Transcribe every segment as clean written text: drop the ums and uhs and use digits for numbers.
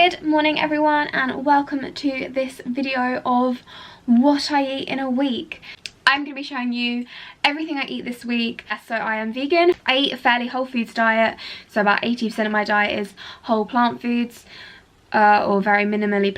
Good morning everyone, and welcome to this video of what I eat in a week. I'm going to be showing you everything I eat this week. So I am vegan. I eat a fairly whole foods diet, so about 80% of my diet is whole plant foods, or very minimally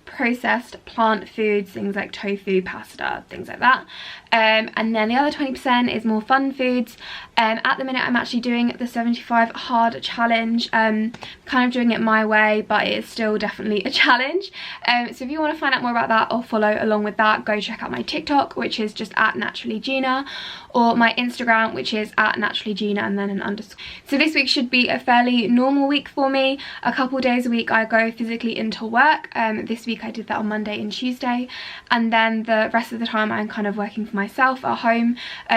processed plant foods, things like tofu, pasta, things like that. And then the other 20% is more fun foods. At the minute I'm actually doing the 75 hard challenge, kind of doing it my way, but it is still definitely a challenge. So if you want to find out more about that or follow along with that, go check out my TikTok, which is just at naturallygina, or my Instagram, which is at naturallygina and then an underscore. So this week should be a fairly normal week for me. A couple days a week I go physically into work. This week I did that on Monday and Tuesday, and then the rest of the time I'm kind of working for myself at home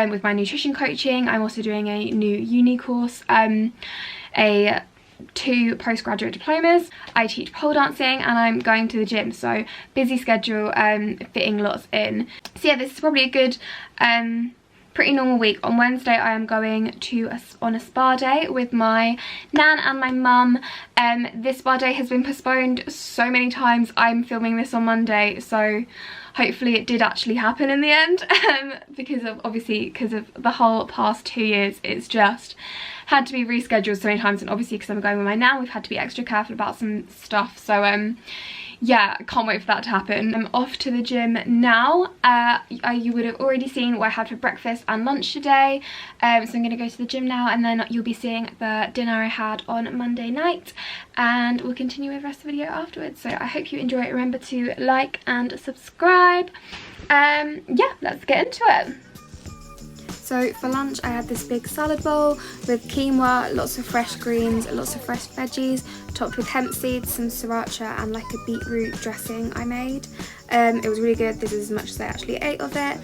with my nutrition coaching. I'm also doing a new uni course, 2 postgraduate diplomas. I teach pole dancing and I'm going to the gym, so busy schedule, fitting lots in. So yeah, this is probably a good pretty normal week. On Wednesday I am going on a spa day with my nan and my mum. This spa day has been postponed so many times. I'm filming this on Monday, so hopefully it did actually happen in the end, because of the whole past 2 years it's just had to be rescheduled so many times, and obviously because I'm going with my nan we've had to be extra careful about some stuff. So yeah, can't wait for that to happen. I'm off to the gym now. You would have already seen what I had for breakfast and lunch today. So I'm going to go to the gym now, and then you'll be seeing the dinner I had on Monday night, and we'll continue with the rest of the video afterwards. So I hope you enjoy it. Remember to like and subscribe. Yeah, let's get into it. So for lunch I had this big salad bowl with quinoa, lots of fresh greens, lots of fresh veggies, topped with hemp seeds, some sriracha and like a beetroot dressing I made. It was really good. This is as much as I actually ate of it.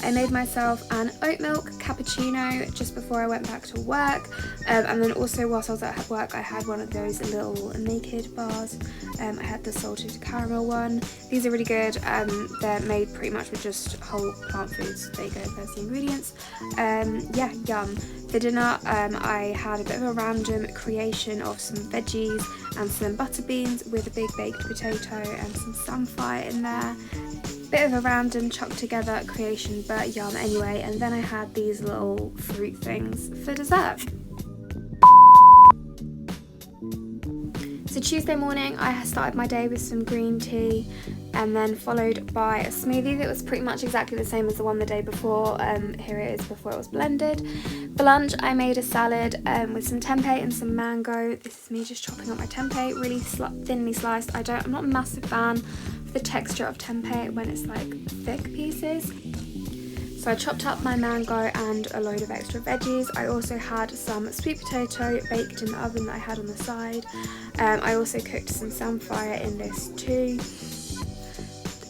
I made myself an oat milk cappuccino just before I went back to work, and then also whilst I was at work I had one of those little naked bars. I had the salted caramel one. These are really good. They're made pretty much with just whole plant foods. There you go, there's the ingredients. Yeah, yum. For dinner I had a bit of a random creation of some veggies and some butter beans with a big baked potato and some samphire in there. Bit of a random chucked together creation, but yum anyway. And then I had these little fruit things for dessert. So Tuesday morning I started my day with some green tea, and then followed by a smoothie that was pretty much exactly the same as the one the day before. Here it is before it was blended. For lunch I made a salad with some tempeh and some mango. This is me just chopping up my tempeh, really thinly sliced. I'm not a massive fan of the texture of tempeh when it's like thick pieces. So I chopped up my mango and a load of extra veggies. I also had some sweet potato baked in the oven that I had on the side. I also cooked some samphire in this too.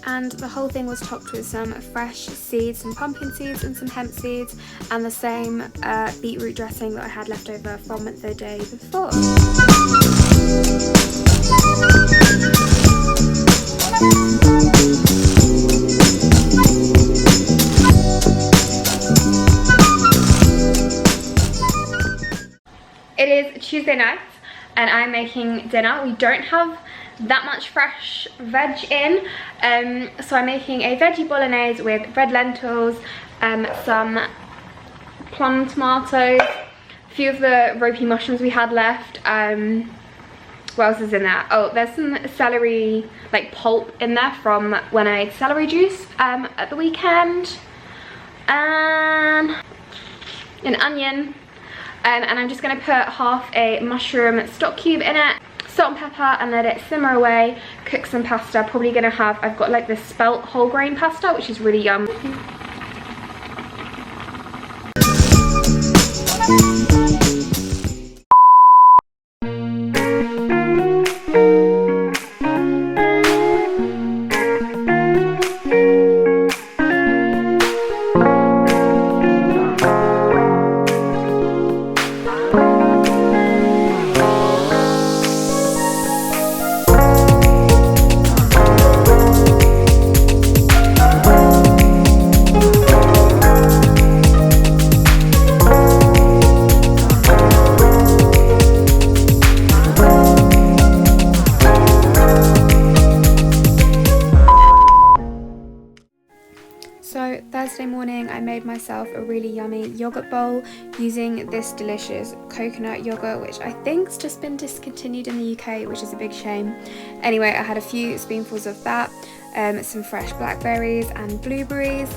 And the whole thing was topped with some fresh seeds, some pumpkin seeds and some hemp seeds, and the same beetroot dressing that I had left over from the day before. It is Tuesday night and I'm making dinner. We don't have that much fresh veg in, so I'm making a veggie bolognese with red lentils, some plum tomatoes, a few of the ropey mushrooms we had left. What else is in there? Oh, there's some celery like pulp in there from when I made celery juice at the weekend, and an onion. And I'm just going to put half a mushroom stock cube in it, salt and pepper, and let it simmer away. Cook some pasta. Probably going to have, I've got like this spelt whole grain pasta, which is really yum. myself a really yummy yogurt bowl using this delicious coconut yogurt, which I think's just been discontinued in the UK, which is a big shame. Anyway, I had a few spoonfuls of that, some fresh blackberries and blueberries,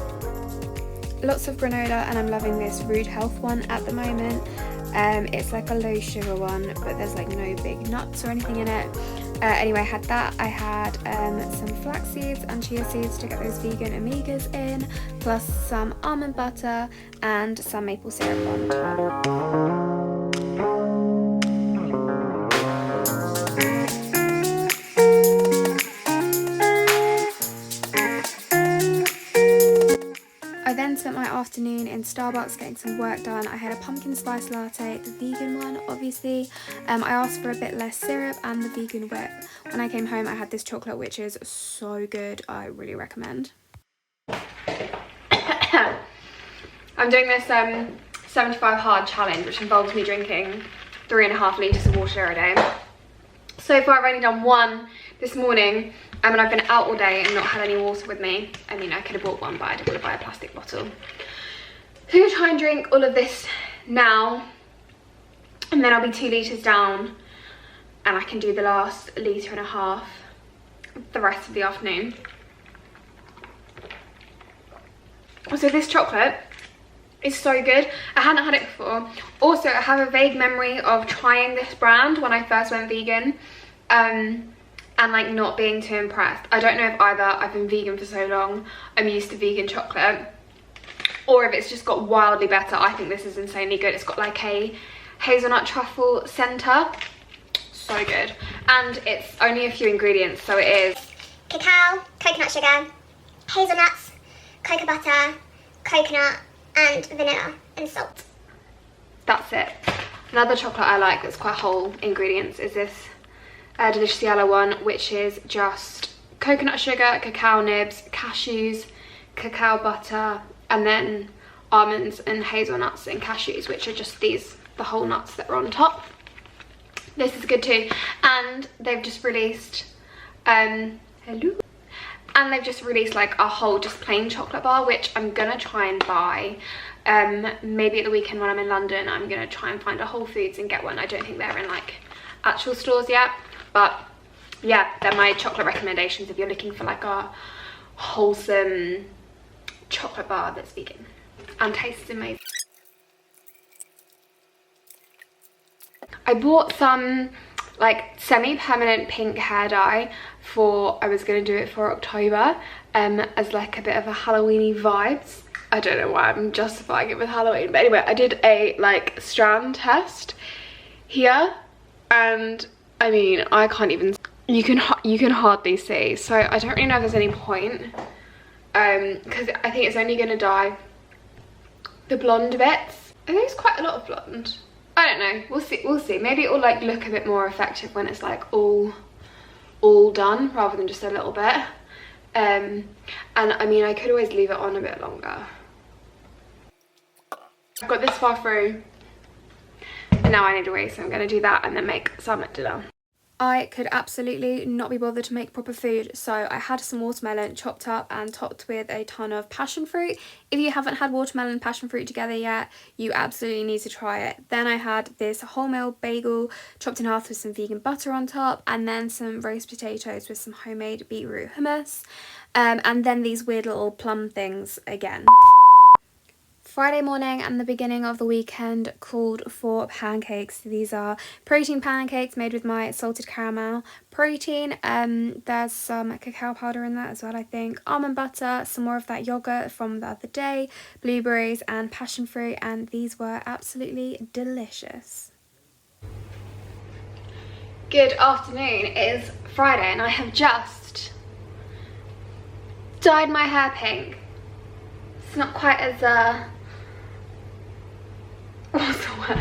lots of granola, and I'm loving this Root Health one at the moment. It's like a low sugar one, but there's like no big nuts or anything in it. Anyway, I had that. I had some flax seeds and chia seeds to get those vegan omegas in, plus some almond butter and some maple syrup on top. I then spent my afternoon in Starbucks getting some work done. I had a pumpkin spice latte, the vegan one obviously. I asked for a bit less syrup and the vegan whip. When I came home I had this chocolate which is so good, I really recommend. I'm doing this 75 hard challenge, which involves me drinking 3.5 litres of water a day. So far I've only done one this morning, and I've been out all day and not had any water with me. I mean, I could have bought one, but I didn't want to buy a plastic bottle. So I'm going to try and drink all of this now, and then I'll be 2 litres down, and I can do the last 1.5 litres the rest of the afternoon. So this chocolate is so good. I hadn't had it before. Also, I have a vague memory of trying this brand when I first went vegan, and like not being too impressed. I don't know if either I've been vegan for so long, I'm used to vegan chocolate, or if it's just got wildly better. I think this is insanely good. It's got like a hazelnut truffle centre. So good. And it's only a few ingredients, so it is cacao, coconut sugar, hazelnuts, cocoa butter, coconut, and vanilla and salt. That's it. Another chocolate I like that's quite whole ingredients is this delicious yellow one, which is just coconut sugar, cacao nibs, cashews, cacao butter, and then almonds and hazelnuts and cashews, which are just the whole nuts that are on top. This is good too. And they've just released like a whole just plain chocolate bar, which I'm gonna try and buy. Maybe at the weekend when I'm in London, I'm gonna try and find a Whole Foods and get one. I don't think they're in like actual stores yet, but yeah, they're my chocolate recommendations if you're looking for like a wholesome chocolate bar that's vegan and tastes amazing. I bought some like semi-permanent pink hair dye I was going to do it for October as like a bit of a Halloween-y vibes. I don't know why I'm justifying it with Halloween, but anyway, I did a like strand test here, and I mean, I can't even, you can hardly see, so I don't really know if there's any point, because I think it's only going to dye the blonde bits. I think it's quite a lot of blonde. I don't know, we'll see. Maybe it will like look a bit more effective when it's like all done rather than just a little bit. And I mean, I could always leave it on a bit longer. I've got this far through and now I need a wee, so I'm going to do that and then make some dinner. I could absolutely not be bothered to make proper food, so I had some watermelon chopped up and topped with a ton of passion fruit. If you haven't had watermelon and passion fruit together yet, you absolutely need to try it. Then I had this wholemeal bagel chopped in half with some vegan butter on top, and then some roast potatoes with some homemade beetroot hummus, and then these weird little plum things again. Friday morning and the beginning of the weekend called for pancakes. These are protein pancakes made with my salted caramel protein. There's some cacao powder in that as well, I think. Almond butter, some more of that yogurt from the other day, blueberries and passion fruit, and these were absolutely delicious. Good afternoon. It is Friday and I have just dyed my hair pink. It's not quite as what's the word?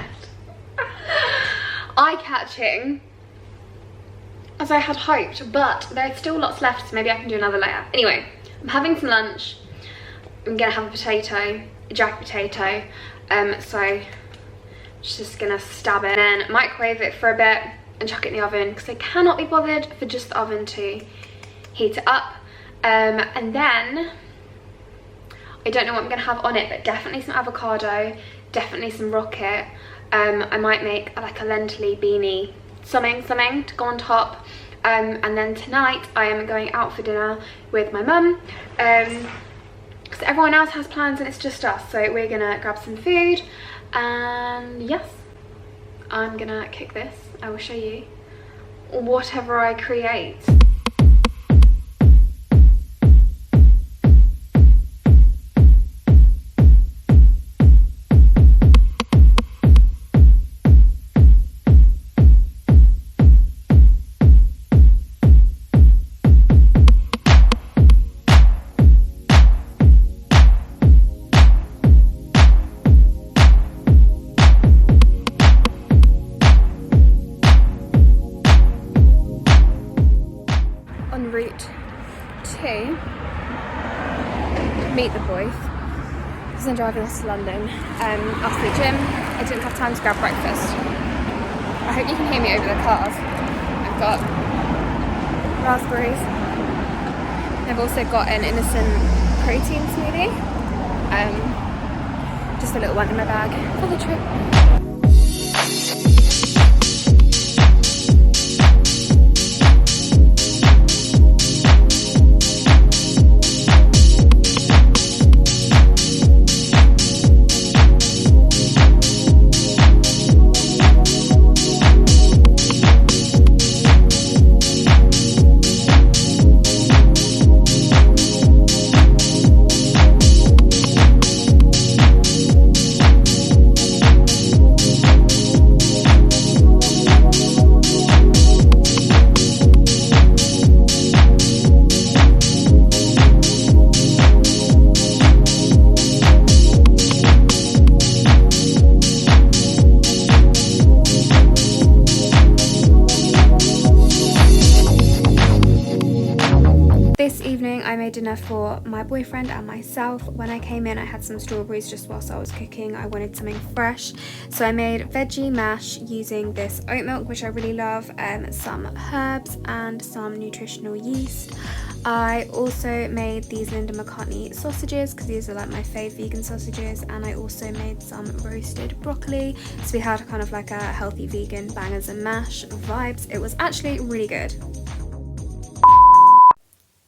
Eye-catching as I had hoped, but there's still lots left, so maybe I can do another layer. Anyway, I'm having some lunch. I'm gonna have a jack potato, so just gonna stab it and then microwave it for a bit and chuck it in the oven because I cannot be bothered for just the oven to heat it up. And then I don't know what I'm going to have on it, but definitely some avocado, definitely some rocket. I might make like a lentil beanie, something to go on top. And then tonight I am going out for dinner with my mum, because everyone else has plans and it's just us, so we're gonna grab some food. And yes, I'm gonna cook this. I will show you whatever I create. En route to meet the boys because I'm driving us to London after the gym. I didn't have time to grab breakfast. I hope you can hear me over the cars. I've got raspberries. I've also got an innocent protein smoothie. Just a little one in my bag for the trip. This evening I made dinner for my boyfriend and myself. When I came in I had some strawberries just whilst I was cooking. I wanted something fresh, so I made veggie mash using this oat milk, which I really love, some herbs and some nutritional yeast. I also made these Linda McCartney sausages because these are like my fave vegan sausages, and I also made some roasted broccoli, so we had kind of like a healthy vegan bangers and mash vibes. It was actually really good.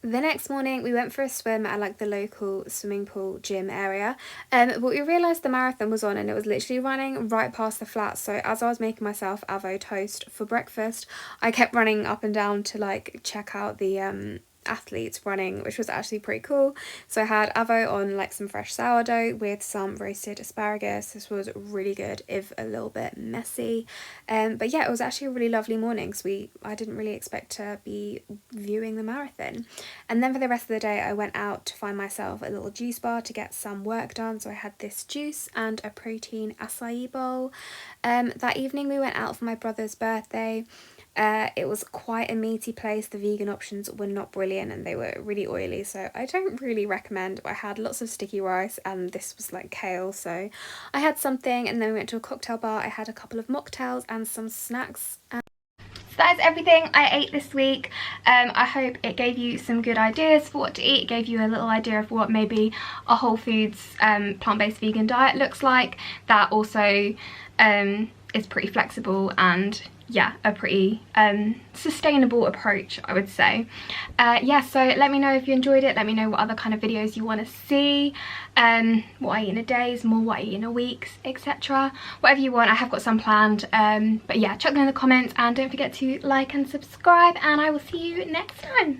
The next morning we went for a swim at like the local swimming pool gym area, but we realised the marathon was on and it was literally running right past the flat, so as I was making myself avo toast for breakfast I kept running up and down to like check out the athletes running, which was actually pretty cool. So I had avo on like some fresh sourdough with some roasted asparagus. This was really good, if a little bit messy, but yeah, it was actually a really lovely morning. So I didn't really expect to be viewing the marathon. And then for the rest of the day I went out to find myself a little juice bar to get some work done. So I had this juice and a protein acai bowl. That evening we went out for my brother's birthday. It was quite a meaty place. The vegan options were not brilliant and they were really oily, so I don't really recommend. I had lots of sticky rice and this was like kale, so I had something. And then we went to a cocktail bar. I had a couple of mocktails and some snacks. So that is everything I ate this week. I hope it gave you some good ideas for what to eat. It gave you a little idea of what maybe a whole foods plant-based vegan diet looks like, that also is pretty flexible and yeah, a pretty sustainable approach, I would say. Yeah, so let me know if you enjoyed it. Let me know what other kind of videos you want to see, what I eat in a day, more what I eat in a week, etc. Whatever you want, I have got some planned. But yeah, chuck them in the comments and don't forget to like and subscribe, and I will see you next time.